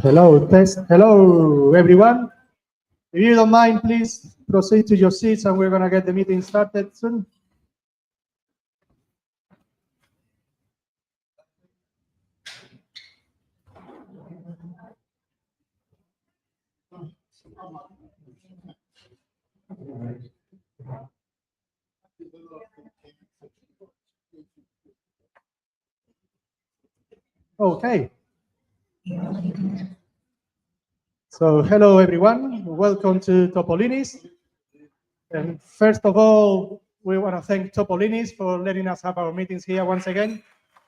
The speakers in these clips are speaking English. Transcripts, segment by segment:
Hello, test. Hello, everyone. If you don't mind, please proceed to your seats and we're going to get the meeting started soon. Okay. So, hello everyone. Welcome to Topolinis. And first of all, we want to thank Topolinis for letting us have our meetings here once again.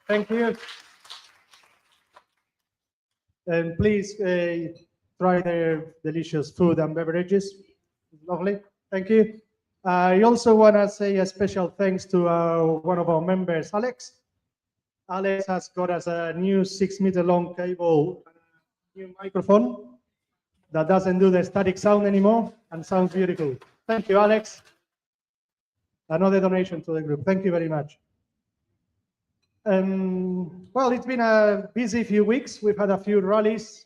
Thank you. And please try their delicious food and beverages. Lovely. Thank you. I also want to say a special thanks to one of our members, Alex. Alex has got us a new 6-meter long cable, new microphone that doesn't do the static sound anymore and sounds beautiful. Thank you, Alex. Another donation to the group. Thank you very much. Well, it's been a busy few weeks. We've had a few rallies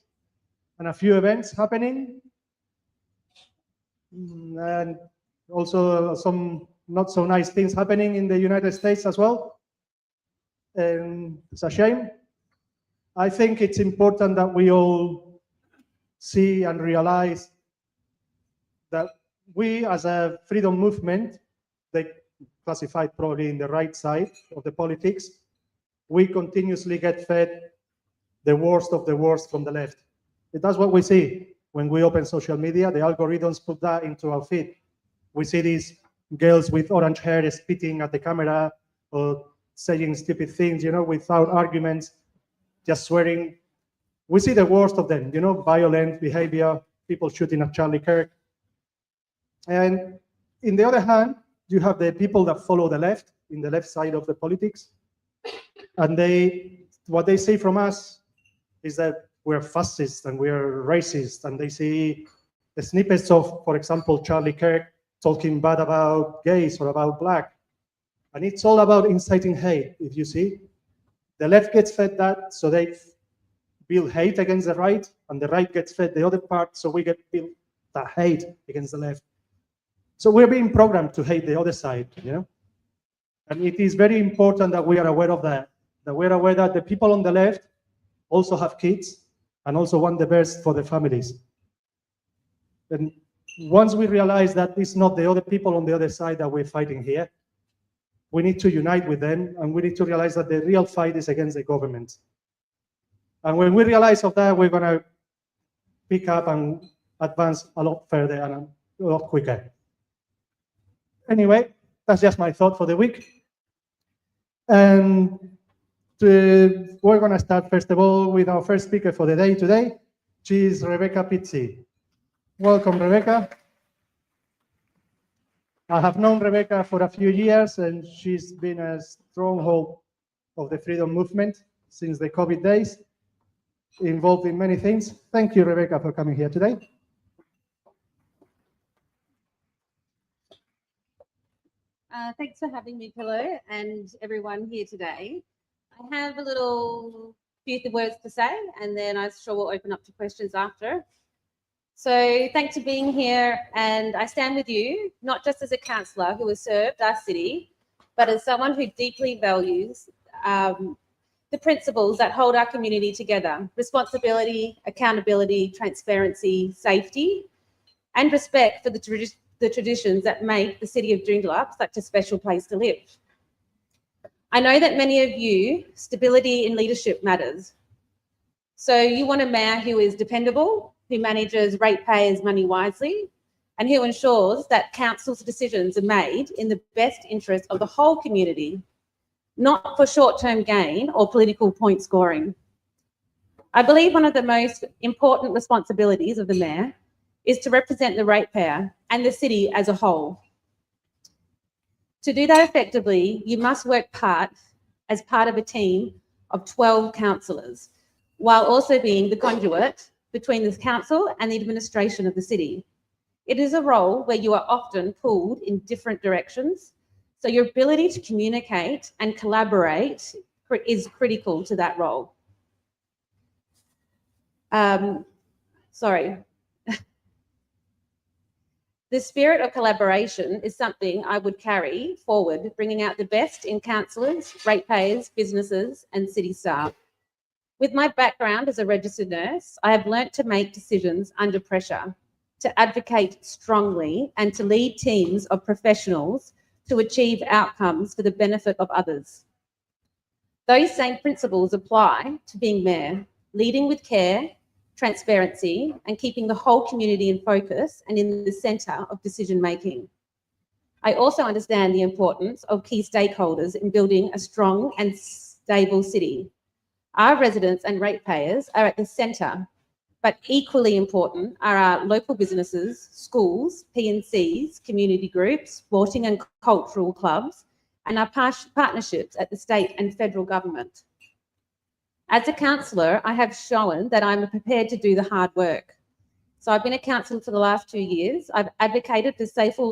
and a few events happening. And also some not so nice things happening in the United States as well. It's a shame. I think it's important that we all see and realize that we as a freedom movement, they classified probably in the right side of the politics, we continuously get fed the worst of the worst from the left. That's what we see when we open social media. The algorithms put that into our feed. We see these girls with orange hair spitting at the camera or saying stupid things, you know, without arguments, just swearing. We see the worst of them, you know, violent behavior, people shooting at Charlie Kirk. And in the other hand, you have the people that follow the left, in the left side of the politics. And what they say from us is that we're fascist and we're racist. And they see the snippets of, for example, Charlie Kirk talking bad about gays or about black. And it's all about inciting hate, if you see. The left gets fed that, so they build hate against the right, and the right gets fed the other part, so we get built that hate against the left. So we're being programmed to hate the other side, you know? And it is very important that we are aware of that we're aware that the people on the left also have kids and also want the best for their families. And once we realize that it's not the other people on the other side that we're fighting here, we need to unite with them, and we need to realize that the real fight is against the government. And when we realize of that, we're going to pick up and advance a lot further and a lot quicker. Anyway, that's just my thought for the week. And we're going to start, first of all, with our first speaker for the day today. She is Rebecca Pizzey. Welcome, Rebecca. I have known Rebecca for a few years, and she's been a stronghold of the freedom movement since the COVID days, involved in many things. Thank you, Rebecca, for coming here today. Thanks for having me, Pillow, and everyone here today. I have a little few words to say, and then I'm sure we'll open up to questions after. So thanks for being here, and I stand with you, not just as a councillor who has served our city, but as someone who deeply values the principles that hold our community together: responsibility, accountability, transparency, safety, and respect for the traditions that make the city of Joondalup such a special place to live. I know that many of you, stability in leadership matters. So you want a mayor who is dependable, who manages ratepayers' money wisely, and who ensures that council's decisions are made in the best interest of the whole community, not for short-term gain or political point scoring. I believe one of the most important responsibilities of the mayor is to represent the ratepayer and the city as a whole. To do that effectively, you must work as part of a team of 12 councillors, while also being the conduit between the council and the administration of the city. It is a role where you are often pulled in different directions, So your ability to communicate and collaborate is critical to that role. Sorry. The spirit of collaboration is something I would carry forward, bringing out the best in councillors, ratepayers, businesses, and city staff. With my background as a registered nurse, I have learnt to make decisions under pressure, to advocate strongly, and to lead teams of professionals to achieve outcomes for the benefit of others. Those same principles apply to being mayor, leading with care, transparency, and keeping the whole community in focus and in the centre of decision making. I also understand the importance of key stakeholders in building a strong and stable city. Our residents and ratepayers are at the centre, but equally important are our local businesses, schools, P&Cs, community groups, sporting and cultural clubs, and our partnerships at the state and federal government. As a councillor, I have shown that I'm prepared to do the hard work. So I've been a councillor for the last 2 years. I've advocated for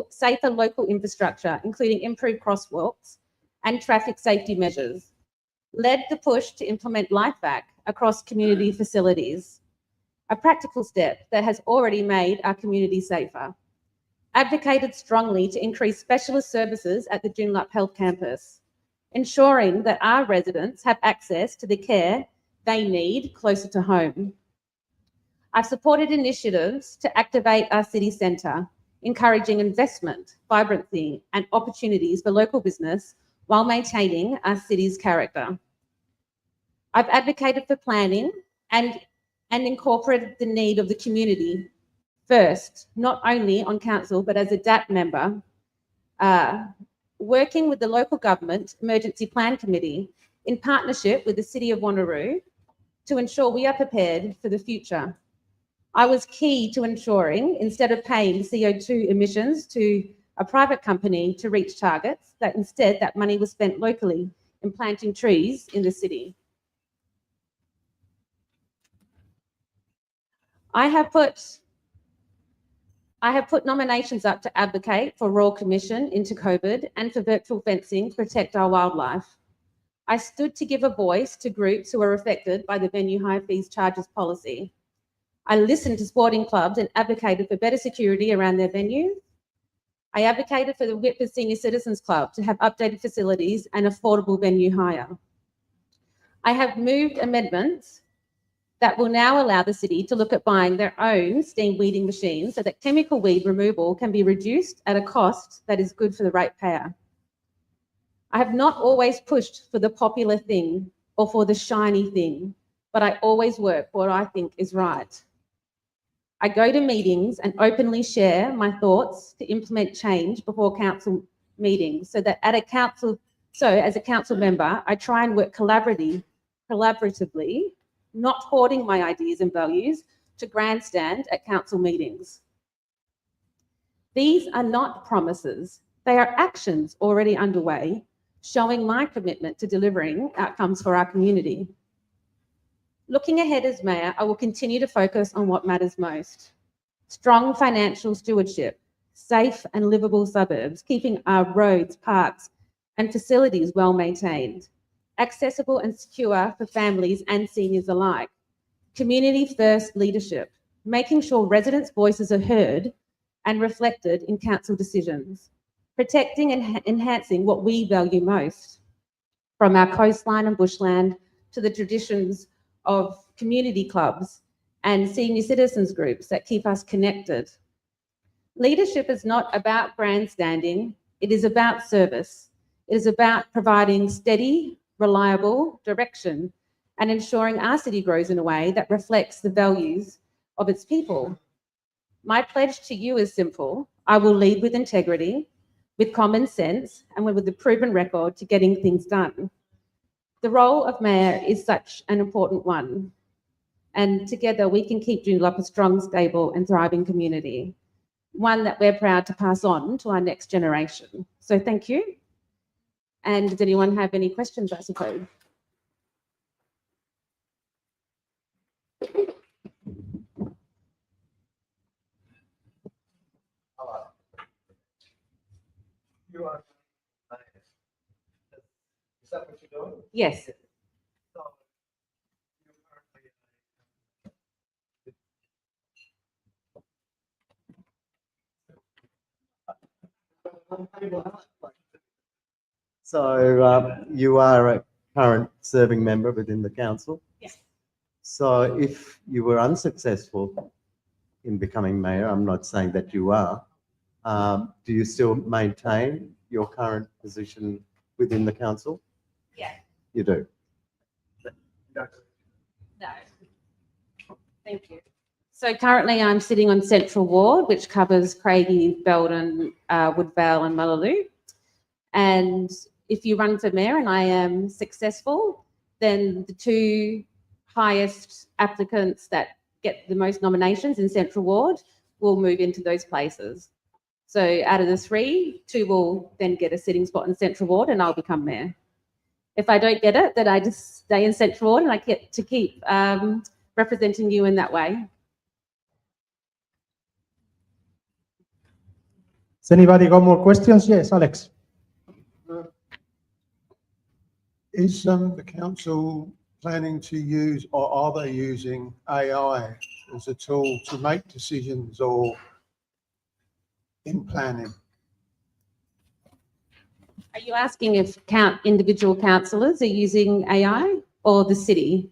safer local infrastructure, including improved crosswalks and traffic safety measures, led the push to implement LifeVac across community facilities, a practical step that has already made our community safer, advocated strongly to increase specialist services at the Joondalup Health Campus, ensuring that our residents have access to the care they need closer to home. I've supported initiatives to activate our city centre, encouraging investment, vibrancy, and opportunities for local business while maintaining our city's character. I've advocated for planning and incorporated the need of the community first, not only on council, but as a DAP member, working with the local government emergency plan committee in partnership with the City of Wanneroo to ensure we are prepared for the future. I was key to ensuring, instead of paying CO2 emissions to a private company to reach targets, that instead that money was spent locally in planting trees in the city. I have put nominations up to advocate for Royal Commission into COVID and for virtual fencing to protect our wildlife. I stood to give a voice to groups who are affected by the venue high fees charges policy. I listened to sporting clubs and advocated for better security around their venues. I advocated for the Whitford Senior Citizens Club to have updated facilities and affordable venue hire. I have moved amendments that will now allow the city to look at buying their own steam weeding machines so that chemical weed removal can be reduced at a cost that is good for the ratepayer. I have not always pushed for the popular thing or for the shiny thing, but I always work for what I think is right. I go to meetings and openly share my thoughts to implement change before council meetings so that as a council member, I try and work collaboratively, not hoarding my ideas and values to grandstand at council meetings. These are not promises. They are actions already underway, showing my commitment to delivering outcomes for our community. Looking ahead as mayor, I will continue to focus on what matters most. Strong financial stewardship, safe and livable suburbs, keeping our roads, parks, and facilities well maintained, accessible and secure for families and seniors alike, community-first leadership, making sure residents' voices are heard and reflected in council decisions, protecting and enhancing what we value most, from our coastline and bushland to the traditions of community clubs and senior citizens groups that keep us connected. Leadership is not about grandstanding, it is about service. It is about providing steady, reliable direction and ensuring our city grows in a way that reflects the values of its people. My pledge to you is simple. I will lead with integrity, with common sense, and with a proven record to getting things done. The role of mayor is such an important one, and together we can keep Joondalup a strong, stable and thriving community, one that we're proud to pass on to our next generation. So thank you. And does anyone have any questions, I suppose? You are Is that what you're doing? Yes. So, So you are a current serving member within the council. Yes. So if you were unsuccessful in becoming mayor, I'm not saying that you are, do you still maintain your current position within the council? Yeah. You do. No. Thank you. So currently I'm sitting on Central Ward, which covers Craigie, Belden, Woodvale and Mullaloo. And if you run for mayor and I am successful, then the two highest applicants that get the most nominations in Central Ward will move into those places. So out of the three, two will then get a sitting spot in Central Ward and I'll become mayor. If I don't get it, then I just stay in Central Ward and I get to keep representing you in that way. Has anybody got more questions? Yes, Alex. Is the council planning to use, or are they using AI as a tool to make decisions or in planning? Are you asking if individual councillors are using AI or the city?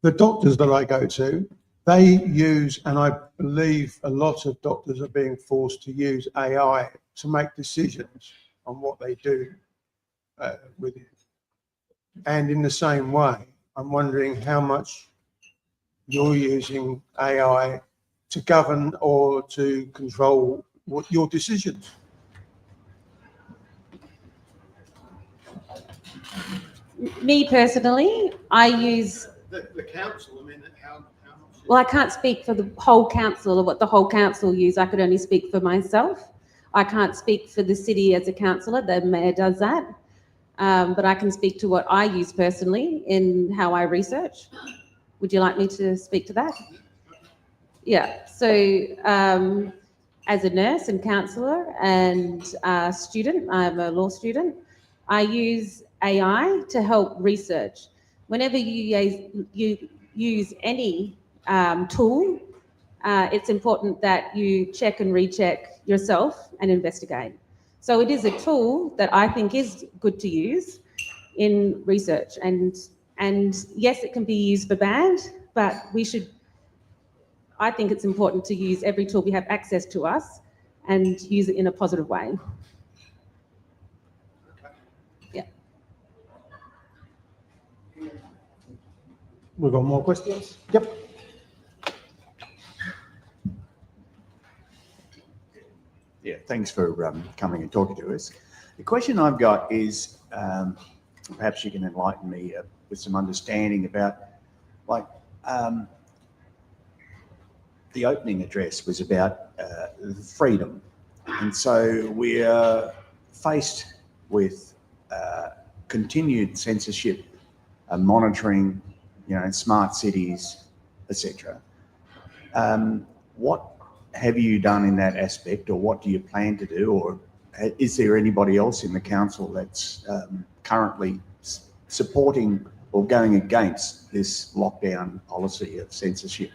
The doctors that I go to, they use, and I believe a lot of doctors are being forced to use AI to make decisions on what they do with it. And in the same way, I'm wondering how much you're using AI to govern or to control what your decisions. Me personally, I use. The council, I mean, how much? Well, I can't speak for the whole council or what the whole council use. I could only speak for myself. I can't speak for the city as a councillor. The mayor does that. But I can speak to what I use personally in how I research. Would you like me to speak to that? Yeah. So as a nurse and counsellor and student, I'm a law student, I use AI to help research. Whenever you use any tool, it's important that you check and recheck yourself and investigate. So it is a tool that I think is good to use in research. And yes, it can be used for bad, but I think it's important to use every tool we have access to us and use it in a positive way. Yeah. We got more questions? Yep. Yeah, thanks for coming and talking to us. The question I've got is, perhaps you can enlighten me with some understanding about, like, the opening address was about freedom. And so we're faced with continued censorship, monitoring, smart cities, etc. What have you done in that aspect, or what do you plan to do, or is there anybody else in the council that's currently supporting or going against this lockdown policy of censorship?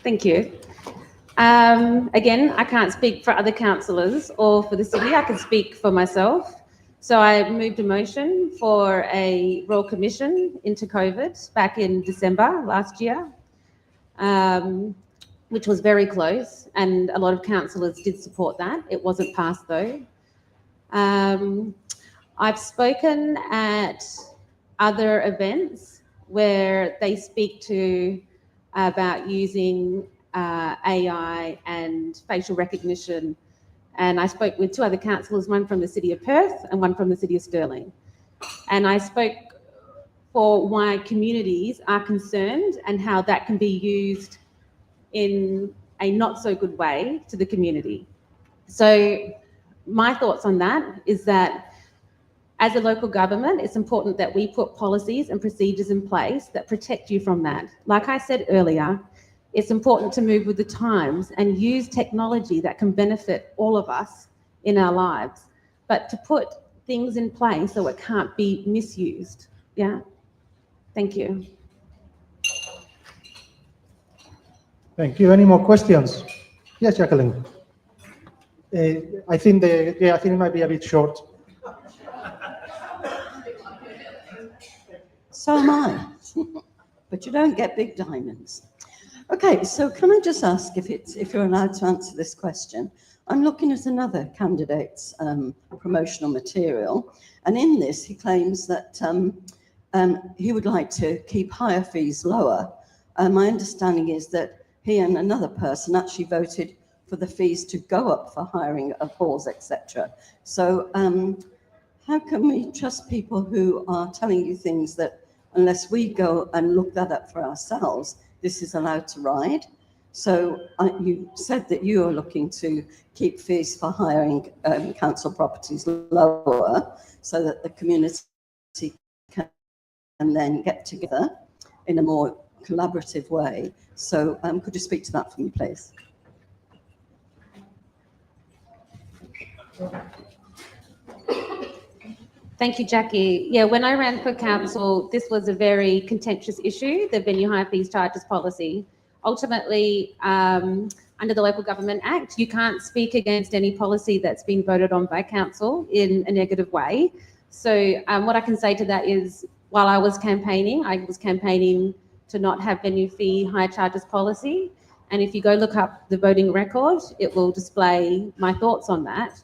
Thank you. Again, I can't speak for other councillors or for the city. I can speak for myself. So I moved a motion for a Royal Commission into COVID back in December last year, which was very close, and a lot of councillors did support that. It wasn't passed though. I've spoken at other events where they speak to about using AI and facial recognition. And I spoke with two other councillors, one from the City of Perth and one from the City of Stirling. And I spoke for why communities are concerned and how that can be used in a not so good way to the community. So my thoughts on that is that As a local government, it's important that we put policies and procedures in place that protect you from that. Like I said earlier, it's important to move with the times and use technology that can benefit all of us in our lives, but to put things in place so it can't be misused. Yeah. Thank you. Thank you. Any more questions? Yes, Jacqueline. I think it might be a bit short. So am I. But you don't get big diamonds. Okay, so can I just ask if you're allowed to answer this question? I'm looking at another candidate's promotional material, and in this he claims that he would like to keep higher fees lower. My understanding is that he and another person actually voted for the fees to go up for hiring of halls, etc. So how can we trust people who are telling you things that, unless we go and look that up for ourselves, this is allowed to ride? So you said that you are looking to keep fees for hiring council properties lower so that the community can then get together in a more collaborative way. So could you speak to that for me, please? Thank you, Jackie. Yeah, when I ran for council, this was a very contentious issue, the venue hire fees charges policy. Ultimately, under the Local Government Act, you can't speak against any policy that's been voted on by council in a negative way. So what I can say to that is, while I was campaigning to not have venue fee hire charges policy. And if you go look up the voting record, it will display my thoughts on that.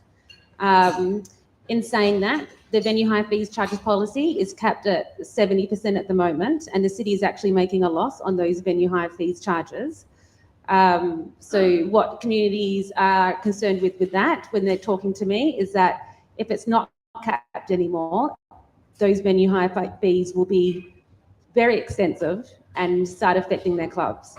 In saying that, the venue hire fees charges policy is capped at 70% at the moment, and the city is actually making a loss on those venue hire fees charges. So what communities are concerned with that when they're talking to me is that if it's not capped anymore, those venue hire fees will be very extensive and start affecting their clubs.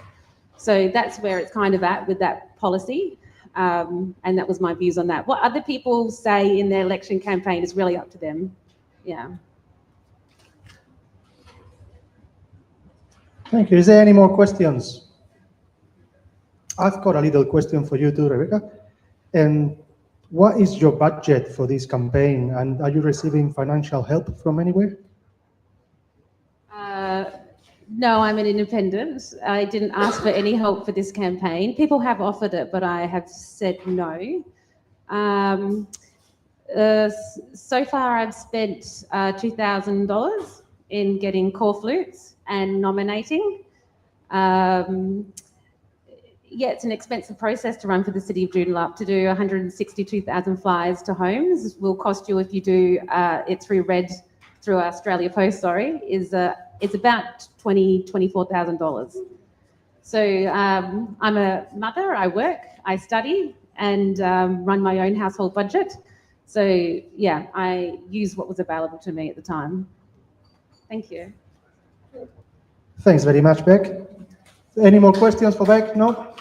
So that's where it's kind of at with that policy. And that was my views on that. What other people say in their election campaign is really up to them. Yeah. Thank you. Is there any more questions? I've got a little question for you too, Rebecca. And what is your budget for this campaign? And are you receiving financial help from anywhere? No, I'm an independent. I didn't ask for any help for this campaign. People have offered it, but I have said no. So far, I've spent $2,000 in getting call flutes and nominating. Yeah, it's an expensive process to run for the City of Joondalup. To do 162,000 flyers to homes will cost you, if you do it through Australia Post, it's about $24,000. So I'm a mother, I work, I study, and run my own household budget. So yeah, I used what was available to me at the time. Thank you. Thanks very much, Beck. Any more questions for Beck? No?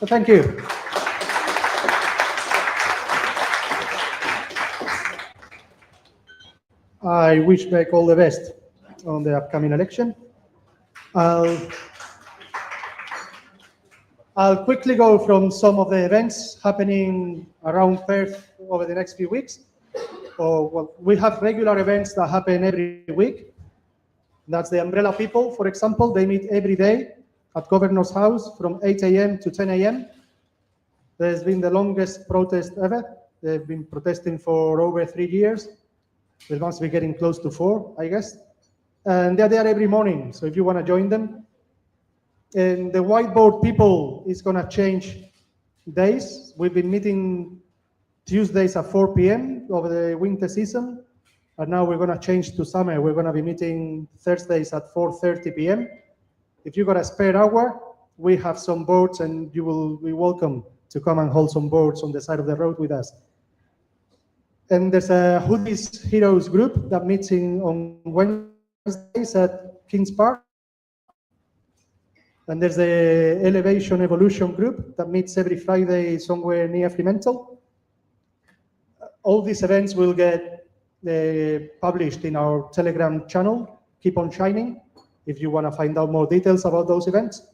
Well, thank you. I wish Beck all the best on the upcoming election. I'll quickly go from some of the events happening around Perth over the next few weeks. Well, we have regular events that happen every week. That's the Umbrella People, for example. They meet every day at Governor's House from 8 a.m. to 10 a.m. There's been the longest protest ever. They've been protesting for over 3 years. They must be getting close to 4, I guess. And they're there every morning, so if you want to join them. And the Whiteboard People is going to change days. We've been meeting Tuesdays at 4 p.m. over the winter season, and now we're going to change to summer. We're going to be meeting Thursdays at 4:30 p.m. If you've got a spare hour, we have some boards, and you will be welcome to come and hold some boards on the side of the road with us. And there's a Hoodies Heroes group that meets on Wednesdays at Kings Park. And there's the Elevation Evolution group that meets every Friday somewhere near Fremantle. All these events will get published in our Telegram channel, Keep on Shining, if you want to find out more details about those events.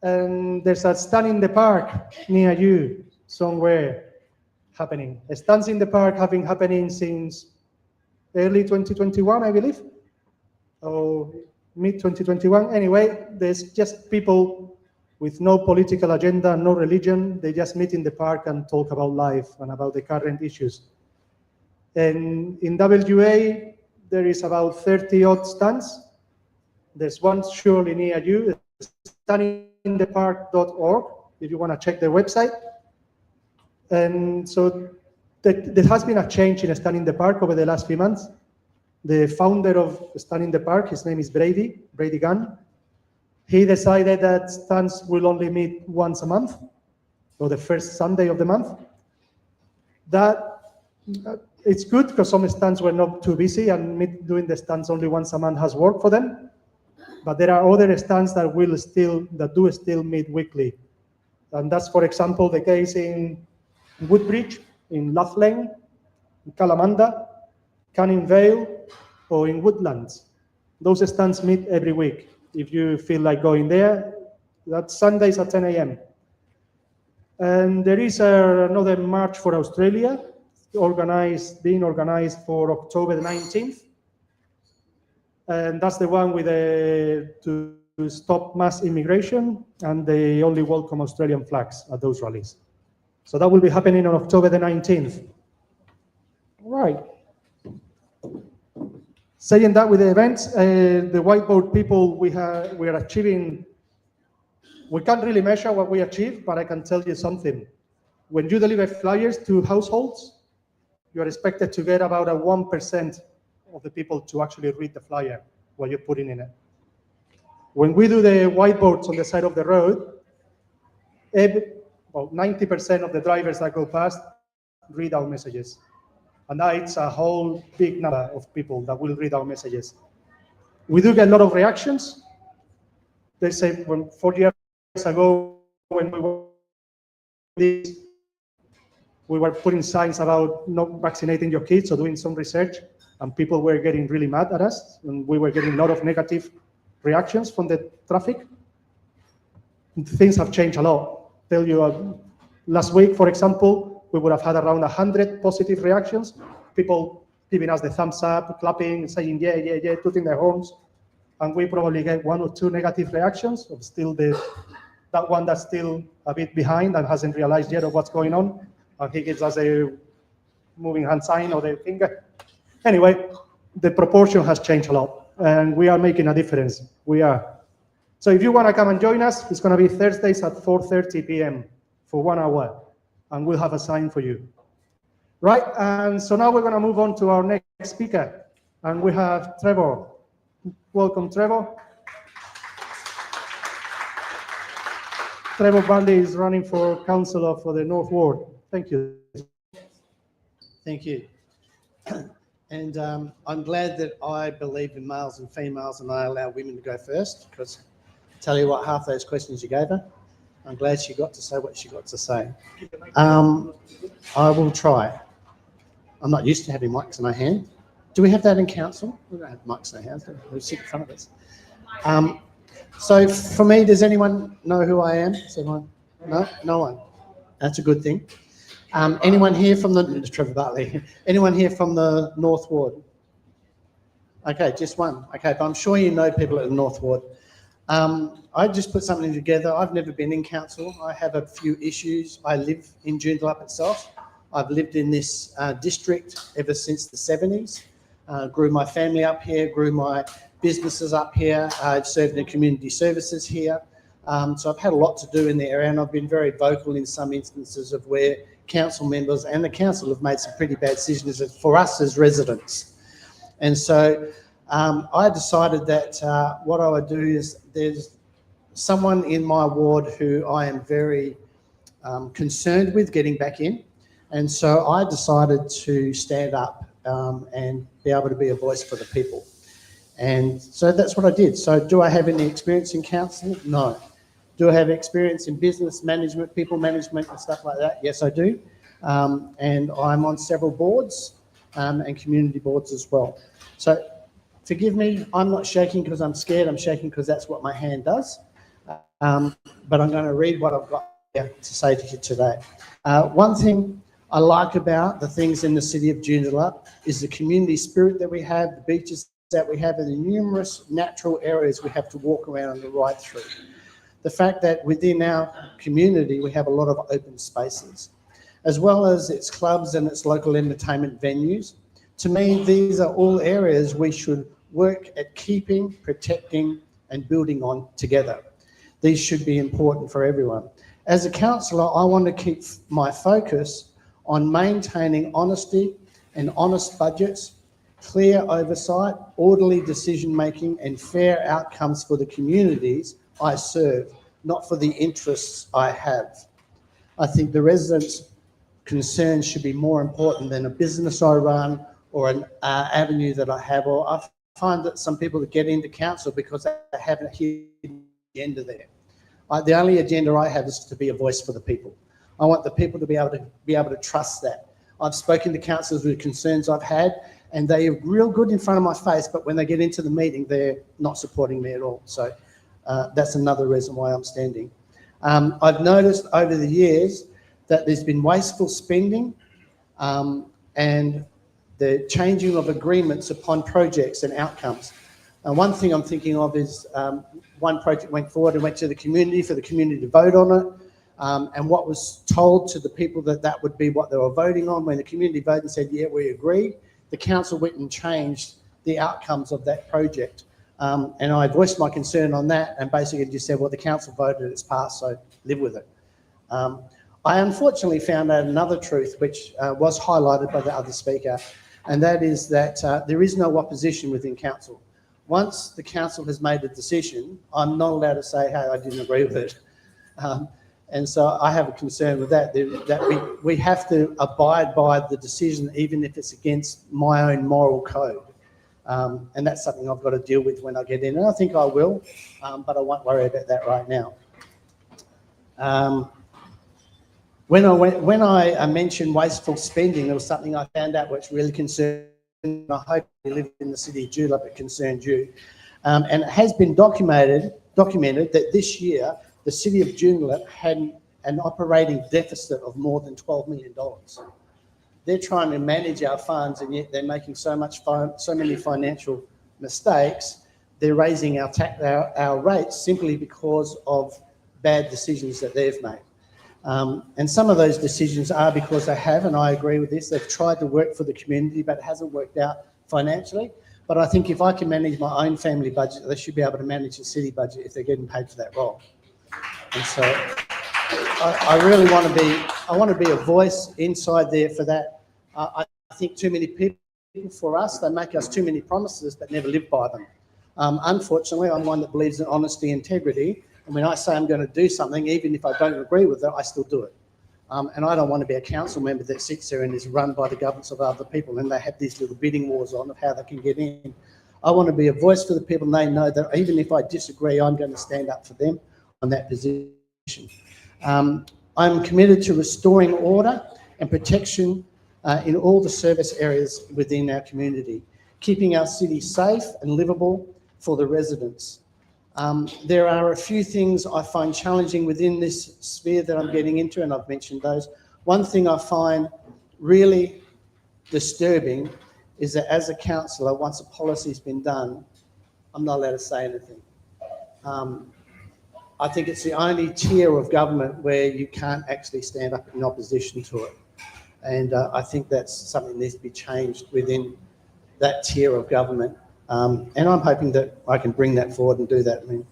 And there's a stand in the park near you somewhere happening. Stands in the park have been happening since early 2021, I believe, or mid 2021. Anyway, there's just people with no political agenda, no religion. They just meet in the park and talk about life and about the current issues. And in WA, there is about 30 odd stands. There's one surely near you, standinthepark.org, if you want to check their website. And so there has been a change in Stand in the Park over the last few months. The founder of Stand in the Park, his name is Brady Gunn. He decided that stands will only meet once a month, or the first Sunday of the month. That it's good because some stands were not too busy, and doing the stands only once a month has worked for them. But there are other stands that do still meet weekly, and that's, for example, the case in Woodbridge, in Loughling, in Kalamanda, Canning Vale, or in Woodlands. Those stands meet every week. If you feel like going there, that's Sundays at 10 a.m. And there is another March for Australia, being organized for October the 19th. And that's the one with to stop mass immigration, and they only welcome Australian flags at those rallies. So that will be happening on October the 19th. All right. Saying that with the events, the whiteboard people, we are achieving, we can't really measure what we achieve, but I can tell you something. When you deliver flyers to households, you are expected to get about a 1% of the people to actually read the flyer, what you're putting in it. When we do the whiteboards on the side of the road, about 90% of the drivers that go past read our messages. And that's a whole big number of people that will read our messages. We do get a lot of reactions. They say 4 years ago, when we were putting signs about not vaccinating your kids or doing some research, and people were getting really mad at us, and we were getting a lot of negative reactions from the traffic. Things have changed a lot. Tell you, last week, for example, we would have had around 100 positive reactions, people giving us the thumbs up, clapping, saying, yeah, yeah, yeah, tooting their horns. And we probably get 1 or 2 negative reactions of still that one that's still a bit behind and hasn't realized yet of what's going on. And he gives us a moving hand sign or the finger. Anyway, the proportion has changed a lot, and we are making a difference. We are. So if you want to come and join us, it's going to be Thursdays at 4:30 p.m. for 1 hour, and we'll have a sign for you. Right, and so now we're going to move on to our next speaker, and we have Trevor. Welcome, Trevor. Trevor Bartley is running for councillor for the North Ward. Thank you. Thank you. And I'm glad that I believe in males and females, and I allow women to go first, because I tell you what, half those questions you gave her, I'm glad she got to say what she got to say. I will try. I'm not used to having mics in my hand. Do we have that in council? We don't have mics in our hands. We sit in front of us. So for me, does anyone know who I am? Is anyone? No? No one. That's a good thing. Anyone here from Trevor Bartley, anyone here from the North Ward? Okay, just one. Okay, but I'm sure you know people at the North Ward. I just put something together. I've never been in council. I have a few issues. I live in Joondalup itself. I've lived in this district ever since the 70s. Grew my family up here, grew my businesses up here. I've served in community services here. So I've had a lot to do in the area, and I've been very vocal in some instances of where council members and the council have made some pretty bad decisions for us as residents. And so I decided that what I would do is, there's someone in my ward who I am very concerned with getting back in. And so I decided to stand up and be able to be a voice for the people. And so that's what I did. So do I have any experience in council? No. Do I have experience in business management, people management and stuff like that? Yes, I do. And I'm on several boards. and community boards as well. So forgive me, I'm not shaking because I'm scared, I'm shaking because that's what my hand does. But I'm going to read what I've got here to say to you today. One thing I like about the things in the city of Joondalup is the community spirit that we have, the beaches that we have, and the numerous natural areas we have to walk around and ride through. The fact that within our community we have a lot of open spaces, as well as its clubs and its local entertainment venues. To me, these are all areas we should work at keeping, protecting and building on together. These should be important for everyone. As a councillor, I want to keep my focus on maintaining honesty and honest budgets, clear oversight, orderly decision-making and fair outcomes for the communities I serve, not for the interests I have. I think the residents' concerns should be more important than a business I run or an avenue that I have. Or I find that some people that get into council because they have a hidden agenda there. The only agenda I have is to be a voice for the people. I want the people to be able to trust that. I've spoken to councillors with concerns I've had, and they are real good in front of my face, but when they get into the meeting, they're not supporting me at all. So that's another reason why I'm standing. I've noticed over the years that there's been wasteful spending and the changing of agreements upon projects and outcomes. And one thing I'm thinking of is one project went forward and went to the community for the community to vote on it. And what was told to the people that would be what they were voting on, when the community voted and said, yeah, we agree, the council went and changed the outcomes of that project. And I voiced my concern on that and basically just said, well, the council voted, it's passed, so live with it. I unfortunately found out another truth, which was highlighted by the other speaker, and that is that there is no opposition within council. Once the council has made a decision, I'm not allowed to say, hey, I didn't agree with it. And so I have a concern with that we have to abide by the decision, even if it's against my own moral code. And that's something I've got to deal with when I get in. And I think I will, but I won't worry about that right now. When I mentioned wasteful spending, there was something I found out which really concerned me. I hope you live in the city of Joondalup, it concerned you. And it has been documented that this year, the city of Joondalup had an operating deficit of more than $12 million. They're trying to manage our funds, and yet they're making so many financial mistakes. They're raising our rates simply because of bad decisions that they've made. And some of those decisions are because they have, and I agree with this, they've tried to work for the community, but it hasn't worked out financially. But I think if I can manage my own family budget, they should be able to manage the city budget if they're getting paid for that role. And so I really want to be a voice inside there for that. I think too many people, for us, they make us too many promises but never live by them. Unfortunately, I'm one that believes in honesty, integrity, and when I say I'm going to do something, even if I don't agree with it, I still do it. And I don't want to be a council member that sits there and is run by the governments of other people, and they have these little bidding wars on of how they can get in. I want to be a voice for the people, and they know that even if I disagree, I'm going to stand up for them on that position. I'm committed to restoring order and protection in all the service areas within our community, keeping our city safe and livable for the residents. There are a few things I find challenging within this sphere that I'm getting into, and I've mentioned those. One thing I find really disturbing is that as a councillor, once a policy's been done, I'm not allowed to say anything. I think it's the only tier of government where you can't actually stand up in opposition to it. And I think that's something that needs to be changed within that tier of government. And I'm hoping that I can bring that forward and do that. I mean,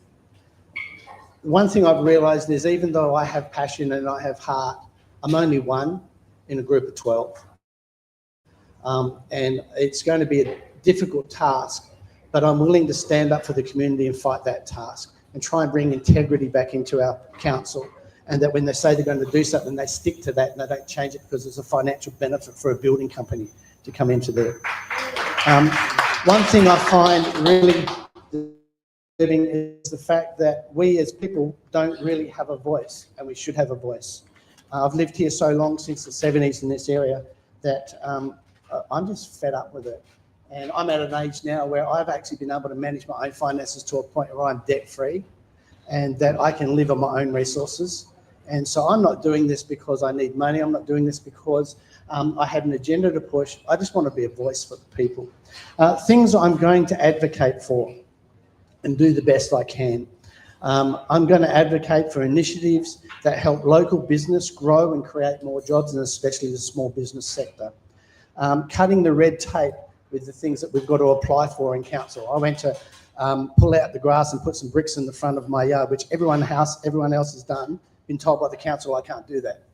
one thing I've realised is even though I have passion and I have heart, I'm only one in a group of 12. And it's going to be a difficult task, but I'm willing to stand up for the community and fight that task and try and bring integrity back into our council, and that when they say they're going to do something, they stick to that and they don't change it because there's a financial benefit for a building company to come into there. One thing I find really disturbing is the fact that we as people don't really have a voice, and we should have a voice. I've lived here so long, since the 70s in this area, that I'm just fed up with it. And I'm at an age now where I've actually been able to manage my own finances to a point where I'm debt-free and that I can live on my own resources. And so I'm not doing this because I need money. I'm not doing this because I have an agenda to push. I just want to be a voice for the people. Things I'm going to advocate for and do the best I can. I'm going to advocate for initiatives that help local business grow and create more jobs, and especially the small business sector. Cutting the red tape with the things that we've got to apply for in council. I went to pull out the grass and put some bricks in the front of my yard, which everyone else has done, been told by the council I can't do that.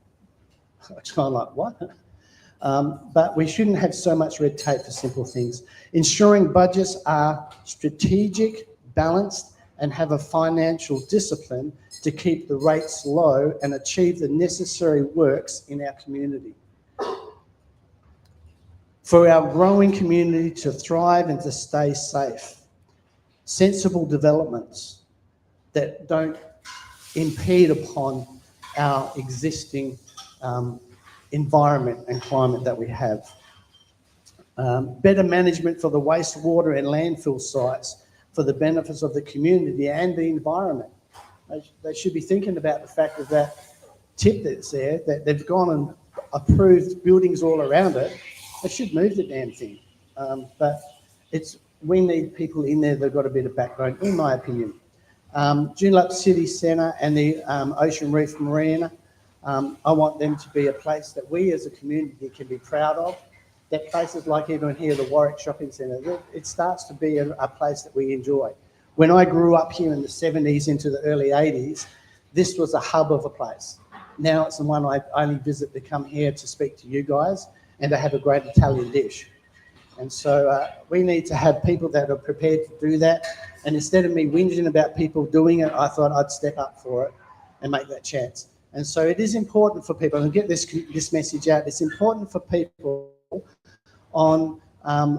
It's kind of like, what? But we shouldn't have so much red tape for simple things. Ensuring budgets are strategic, balanced, and have a financial discipline to keep the rates low and achieve the necessary works in our community. For our growing community to thrive and to stay safe. Sensible developments that don't impede upon our existing environment and climate that we have. Better management for the wastewater and landfill sites for the benefits of the community and the environment. They should be thinking about the fact of that tip that's there, that they've gone and approved buildings all around it. They should move the damn thing. But we need people in there that have got a bit of background, in my opinion. Joondalup City Centre and the Ocean Reef Marina, I want them to be a place that we as a community can be proud of. That places like even here, the Warwíck Shopping Centre, it starts to be a place that we enjoy. When I grew up here in the 70s into the early 80s, this was a hub of a place. Now it's the one I only visit to come here to speak to you guys and to have a great Italian dish. And so we need to have people that are prepared to do that. And instead of me whinging about people doing it, I thought I'd step up for it and make that chance. And so it is important for people, and get this message out, it's important for people on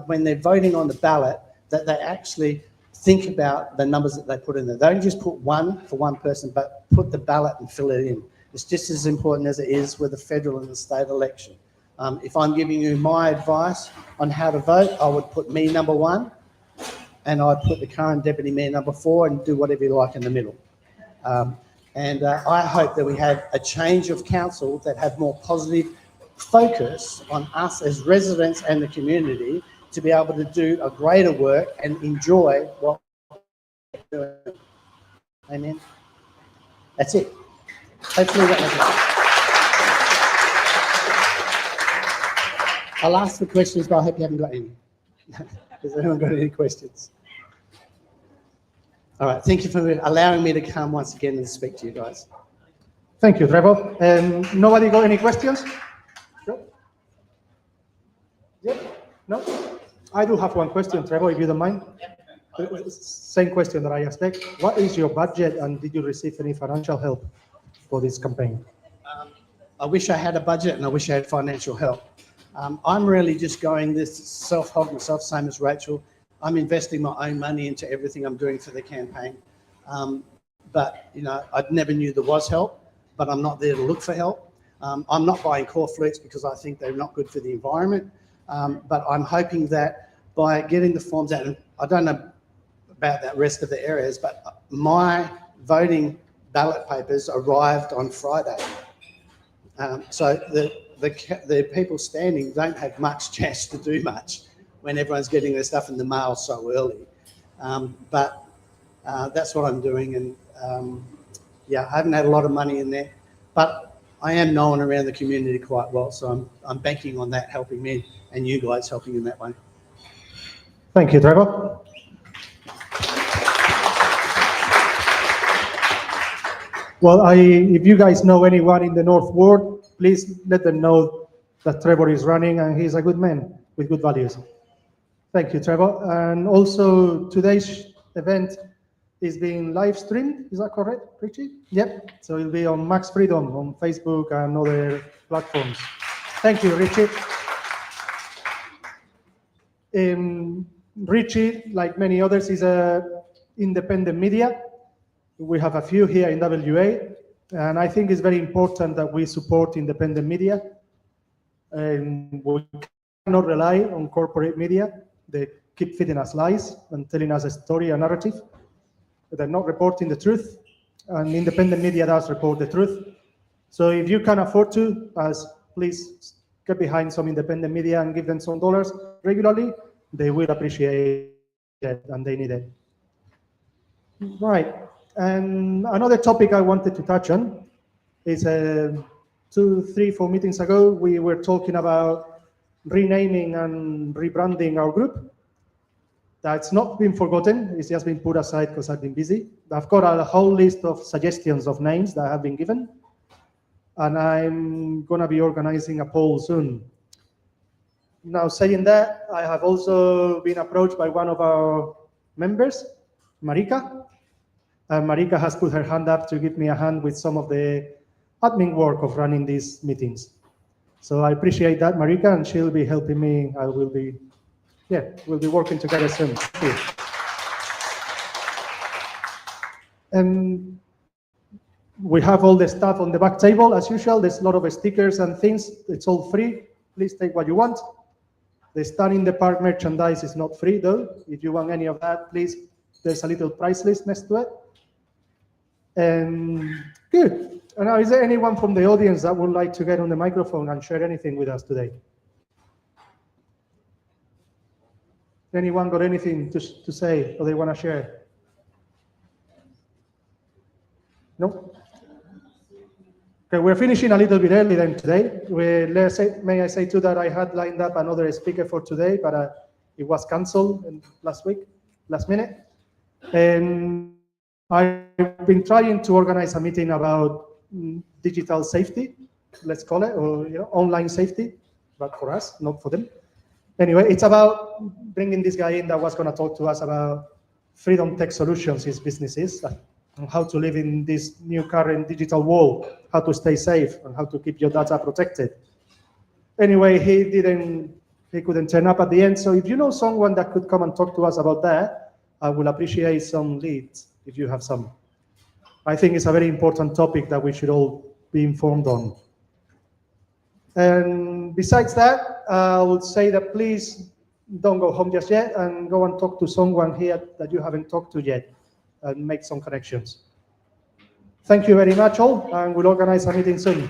when they're voting on the ballot that they actually think about the numbers that they put in there. Don't just put one for one person, but put the ballot and fill it in. It's just as important as it is with the federal and the state election. If I'm giving you my advice on how to vote, I would put me number 1 and I'd put the current deputy mayor number 4 and do whatever you like in the middle. I hope that we have a change of council that have more positive focus on us as residents and the community to be able to do a greater work and enjoy what we're doing. Amen. That's it. Hopefully that was it. I'll ask for questions, but I hope you haven't got any. Has anyone got any questions? All right, thank you for allowing me to come once again and speak to you guys. Thank you, Trevor. Nobody got any questions? No? Yep. No? I do have one question, Trevor, if you don't mind. Same question that I asked. What is your budget and did you receive any financial help for this campaign? I wish I had a budget and I wish I had financial help. I'm really just going this self-help myself, same as Rachel. I'm investing my own money into everything I'm doing for the campaign. But, you know, I never knew there was help, but I'm not there to look for help. I'm not buying core flutes because I think they're not good for the environment. But I'm hoping that by getting the forms out, and I don't know about that rest of the areas, but my voting ballot papers arrived on Friday. So the people standing don't have much chance to do much when everyone's getting their stuff in the mail so early. But that's what I'm doing. And yeah, I haven't had a lot of money in there, but I am known around the community quite well. So I'm banking on that helping me and you guys helping in that way. Thank you, Trevor. Well, if you guys know anyone in the North Ward, please let them know that Trevor is running and he's a good man with good values. Thank you, Trevor. And also today's event is being live streamed. Is that correct, Richie? Yep. So it'll be on Max Freedom on Facebook and other platforms. Thank you, Richie. Richie, like many others, is a independent media. We have a few here in WA, and I think it's very important that we support independent media. And we cannot rely on corporate media. They keep feeding us lies and telling us a story, a narrative. They're not reporting the truth, and independent media does report the truth. So if you can afford to, please get behind some independent media and give them some dollars regularly. They will appreciate it, and they need it. Right, and another topic I wanted to touch on is 2, 3, 4 meetings ago, we were talking about renaming and rebranding our group. That's not been forgotten, it's just been put aside because I've been busy. I've got a whole list of suggestions of names that have been given, and I'm gonna be organizing a poll soon. Now, saying that, I have also been approached by one of our members, Marika. Marika has put her hand up to give me a hand with some of the admin work of running these meetings. So I appreciate that, Marika, and she'll be helping me. We'll be working together soon. Thank you. And we have all the stuff on the back table, as usual. There's a lot of stickers and things. It's all free. Please take what you want. The Stand in the Park merchandise is not free, though. If you want any of that, please, there's a little price list next to it. And good. And now, is there anyone from the audience that would like to get on the microphone and share anything with us today? Anyone got anything to say or they want to share? No? Okay, we're finishing a little bit early then today. May I say too that I had lined up another speaker for today, but it was cancelled last minute. And I've been trying to organize a meeting about digital safety, let's call it, or online safety, but for us, not for them. Anyway, it's about bringing this guy in that was going to talk to us about Freedom Tech Solutions, his businesses, and how to live in this new current digital world, how to stay safe, and how to keep your data protected. Anyway, he couldn't turn up at the end. So if you know someone that could come and talk to us about that, I will appreciate some leads if you have some. I think it's a very important topic that we should all be informed on. And besides that, I would say that please don't go home just yet and go and talk to someone here that you haven't talked to yet and make some connections. Thank you very much all, and we'll organize a meeting soon.